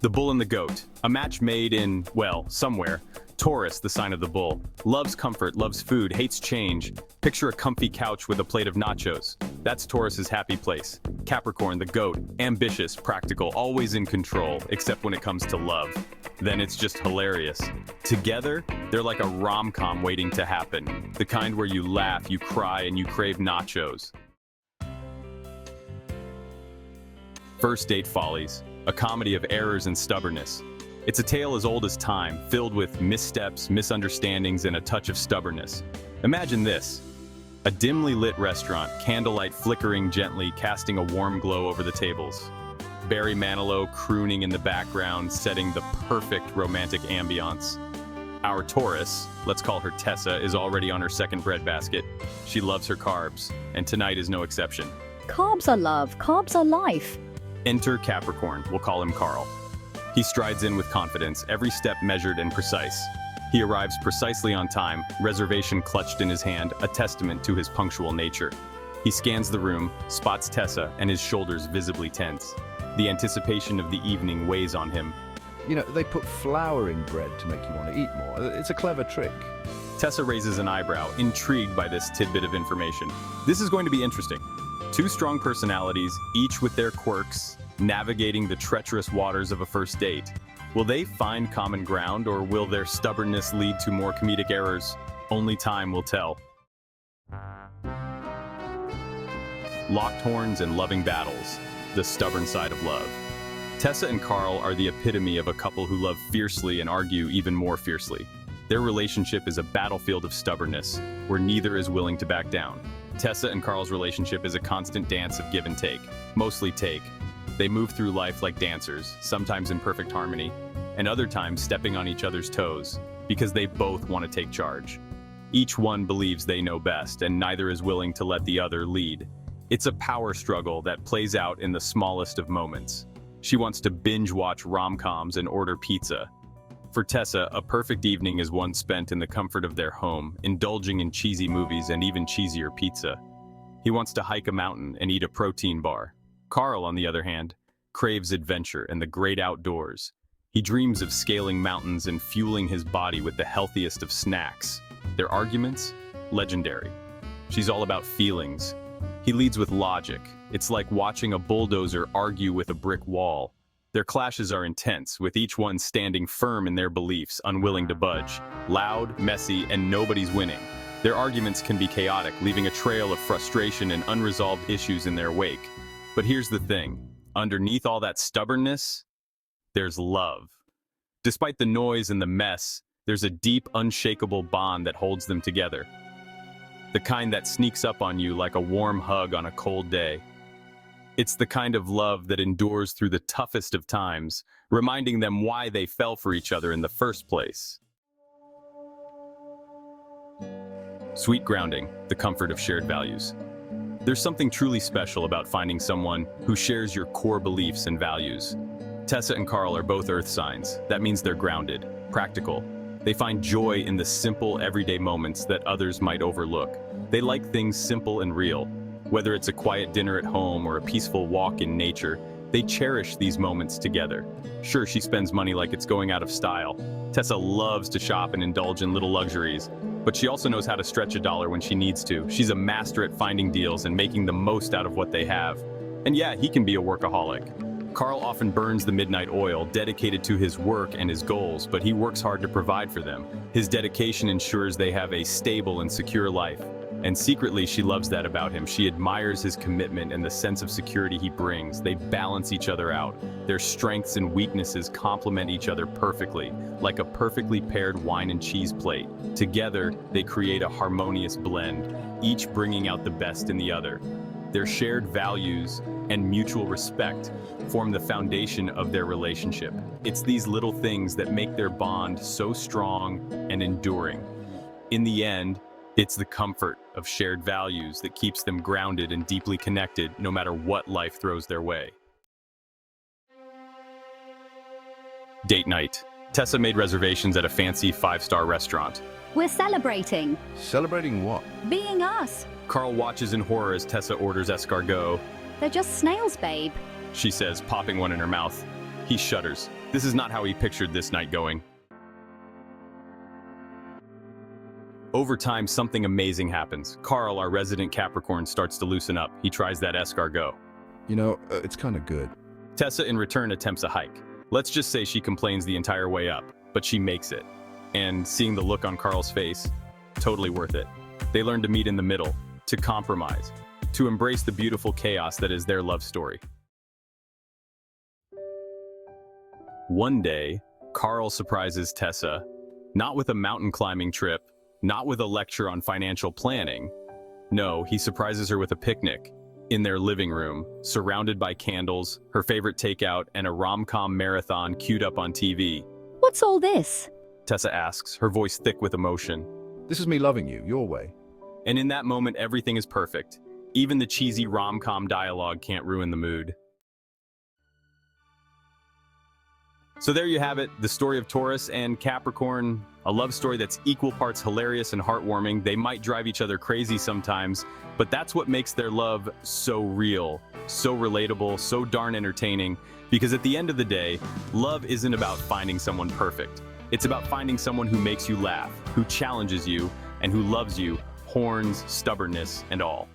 The Bull and the Goat, a match made in, well, somewhere. Taurus, the sign of the bull, loves comfort, loves food, hates change. Picture a comfy couch with a plate of nachos. That's Taurus's happy place. Capricorn, the goat, ambitious, practical, always in control, except when it comes to love. Then it's just hilarious. Together, they're like a rom-com waiting to happen. The kind where you laugh, you cry, and you crave nachos. First Date Follies, a comedy of errors and stubbornness. It's a tale as old as time, filled with missteps, misunderstandings, and a touch of stubbornness. Imagine this. A dimly lit restaurant, candlelight flickering gently, casting a warm glow over the tables. Barry Manilow crooning in the background, setting the perfect romantic ambiance. Our Taurus, let's call her Tessa, is already on her second breadbasket. She loves her carbs, and tonight is no exception. Carbs are love, carbs are life. Enter Capricorn, we'll call him Carl. He strides in with confidence, every step measured and precise. He arrives precisely on time, reservation clutched in his hand, a testament to his punctual nature. He scans the room, spots Tessa, and his shoulders visibly tense. The anticipation of the evening weighs on him. You know, they put flour in bread to make you want to eat more. It's a clever trick. Tessa raises an eyebrow, intrigued by this tidbit of information. This is going to be interesting. Two strong personalities, each with their quirks, navigating the treacherous waters of a first date. Will they find common ground, or will their stubbornness lead to more comedic errors? Only time will tell. Locked horns and loving battles, the stubborn side of love. Tessa and Carl are the epitome of a couple who love fiercely and argue even more fiercely. Their relationship is a battlefield of stubbornness, where neither is willing to back down. Tessa and Carl's relationship is a constant dance of give and take, mostly take. They move through life like dancers, sometimes in perfect harmony, and other times stepping on each other's toes, because they both want to take charge. Each one believes they know best, and neither is willing to let the other lead. It's a power struggle that plays out in the smallest of moments. She wants to binge-watch rom-coms and order pizza. For Tessa, a perfect evening is one spent in the comfort of their home, indulging in cheesy movies and even cheesier pizza. He wants to hike a mountain and eat a protein bar. Carl, on the other hand, craves adventure and the great outdoors. He dreams of scaling mountains and fueling his body with the healthiest of snacks. Their arguments? Legendary. She's all about feelings. He leads with logic. It's like watching a bulldozer argue with a brick wall. Their clashes are intense, with each one standing firm in their beliefs, unwilling to budge. Loud, messy, and nobody's winning. Their arguments can be chaotic, leaving a trail of frustration and unresolved issues in their wake. But here's the thing. Underneath all that stubbornness, there's love. Despite the noise and the mess, there's a deep, unshakable bond that holds them together. The kind that sneaks up on you like a warm hug on a cold day. It's the kind of love that endures through the toughest of times, reminding them why they fell for each other in the first place. Sweet grounding, the comfort of shared values. There's something truly special about finding someone who shares your core beliefs and values. Tessa and Carl are both earth signs. That means they're grounded, practical. They find joy in the simple, everyday moments that others might overlook. They like things simple and real. Whether it's a quiet dinner at home or a peaceful walk in nature, they cherish these moments together. Sure, she spends money like it's going out of style. Tessa loves to shop and indulge in little luxuries, but she also knows how to stretch a dollar when she needs to. She's a master at finding deals and making the most out of what they have. And yeah, he can be a workaholic. Carl often burns the midnight oil, dedicated to his work and his goals, but he works hard to provide for them. His dedication ensures they have a stable and secure life. And secretly, she loves that about him. She admires his commitment and the sense of security he brings. They balance each other out. Their strengths and weaknesses complement each other perfectly, like a perfectly paired wine and cheese plate. Together, they create a harmonious blend, each bringing out the best in the other. Their shared values and mutual respect form the foundation of their relationship. It's these little things that make their bond so strong and enduring. In the end, it's the comfort of shared values that keeps them grounded and deeply connected no matter what life throws their way. Date night. Tessa made reservations at a fancy 5-star restaurant. We're celebrating. Celebrating what? Being us. Carl watches in horror as Tessa orders escargot. They're just snails, babe. She says, popping one in her mouth. He shudders. This is not how he pictured this night going. Over time, something amazing happens. Carl, our resident Capricorn, starts to loosen up. He tries that escargot. It's kind of good. Tessa, in return, attempts a hike. Let's just say she complains the entire way up, but she makes it. And seeing the look on Carl's face, totally worth it. They learn to meet in the middle, to compromise, to embrace the beautiful chaos that is their love story. One day, Carl surprises Tessa, not with a mountain climbing trip, not with a lecture on financial planning. No, he surprises her with a picnic in their living room, surrounded by candles, her favorite takeout, and a rom-com marathon queued up on TV. What's all this? Tessa asks, her voice thick with emotion. This is me loving you, your way. And in that moment, everything is perfect. Even the cheesy rom-com dialogue can't ruin the mood. So there you have it, the story of Taurus and Capricorn, a love story that's equal parts hilarious and heartwarming. They might drive each other crazy sometimes, but that's what makes their love so real, so relatable, so darn entertaining, because at the end of the day, love isn't about finding someone perfect. It's about finding someone who makes you laugh, who challenges you, and who loves you, horns, stubbornness, and all.